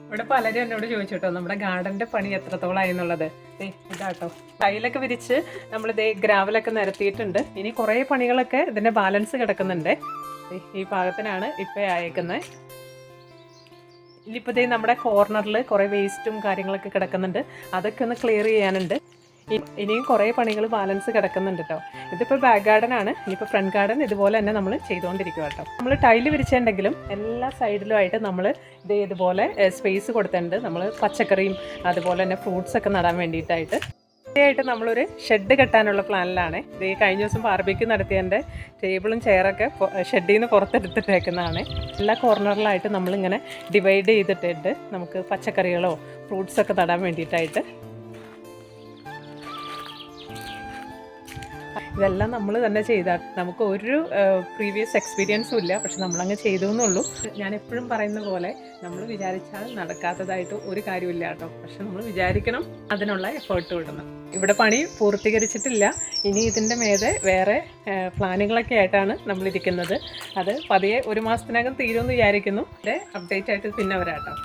ഇവിടെ പലരും എന്നോട് ചോദിച്ചോട്ടോ നമ്മുടെ ഗാർഡന്റെ പണി എത്രത്തോളമായി എന്നുള്ളത്. ഇതാട്ടോ ടൈലൊക്കെ വിരിച്ച് നമ്മൾ ഗ്രാവലൊക്കെ നിരത്തിയിട്ടുണ്ട്. ഇനി കുറേ പണികളൊക്കെ ഇതിന്റെ ബാലൻസ് കിടക്കുന്നുണ്ട്. ഈ ഭാഗത്തിനാണ് ഇപ്പം അയക്കുന്നത്. ഇനിയിപ്പോൾ നമ്മുടെ കോർണറിൽ കുറേ വേസ്റ്റും കാര്യങ്ങളൊക്കെ കിടക്കുന്നുണ്ട്. അതൊക്കെ ഒന്ന് ക്ലിയർ ചെയ്യാനുണ്ട്. ഇനിയും കുറേ പണികൾ ബാലൻസ് കിടക്കുന്നുണ്ട് കേട്ടോ. ഇതിപ്പോൾ ബാക്ക് ഗാർഡൻ ആണ്. ഇനിയിപ്പോൾ ഫ്രണ്ട് ഗാർഡൻ ഇതുപോലെ തന്നെ നമ്മൾ ചെയ്തുകൊണ്ടിരിക്കുക കേട്ടോ. നമ്മൾ ടൈല് വിരിച്ചിട്ടുണ്ടെങ്കിലും എല്ലാ സൈഡിലുമായിട്ട് നമ്മൾ ഇതുപോലെ സ്പേസ് കൊടുത്തിട്ടുണ്ട്. നമ്മൾ പച്ചക്കറിയും അതുപോലെ തന്നെ ഫ്രൂട്ട്സ് ഒക്കെ നടാൻ വേണ്ടിയിട്ടായിട്ട് ആയിട്ട് നമ്മളൊരു ഷെഡ് കെട്ടാനുള്ള പ്ലാനിലാണ്. ഇത് കഴിഞ്ഞ ദിവസം ബാർബിക്യൂ നടത്തിയതിൻ്റെ ടേബിളും ചെയറൊക്കെ ഷെഡിൽ നിന്ന് പുറത്തെടുത്തിട്ടേക്കുന്നതാണ്. എല്ലാ കോർണറിലായിട്ട് നമ്മളിങ്ങനെ ഡിവൈഡ് ചെയ്തിട്ടിട്ട് നമുക്ക് പച്ചക്കറികളോ ഫ്രൂട്ട്സൊക്കെ നടാൻ വേണ്ടിയിട്ടായിട്ട്. ഇതെല്ലാം നമ്മൾ തന്നെ ചെയ്താൽ നമുക്ക് ഒരു പ്രീവിയസ് എക്സ്പീരിയൻസും ഇല്ല. പക്ഷെ നമ്മളങ്ങ് ചെയ്തു എന്നുള്ളൂ. ഞാൻ എപ്പോഴും പറയുന്ന പോലെ നമ്മൾ വിചാരിച്ചാൽ നടക്കാത്തതായിട്ട് ഒരു കാര്യമില്ല കേട്ടോ. പക്ഷെ നമ്മൾ വിചാരിക്കണം, അതിനുള്ള എഫേർട്ട് വിടണം. ഇവിടെ പണി പൂർത്തീകരിച്ചിട്ടില്ല. ഇനി ഇതിൻ്റെ മേതെ വേറെ പ്ലാനുകളൊക്കെ ആയിട്ടാണ് നമ്മളിരിക്കുന്നത്. അത് പതിയെ 1 മാസത്തിനകം തീരുമെന്ന് വിചാരിക്കുന്നു. അപ്ഡേറ്റ് ആയിട്ട് പിന്നെ വരാം കേട്ടോ.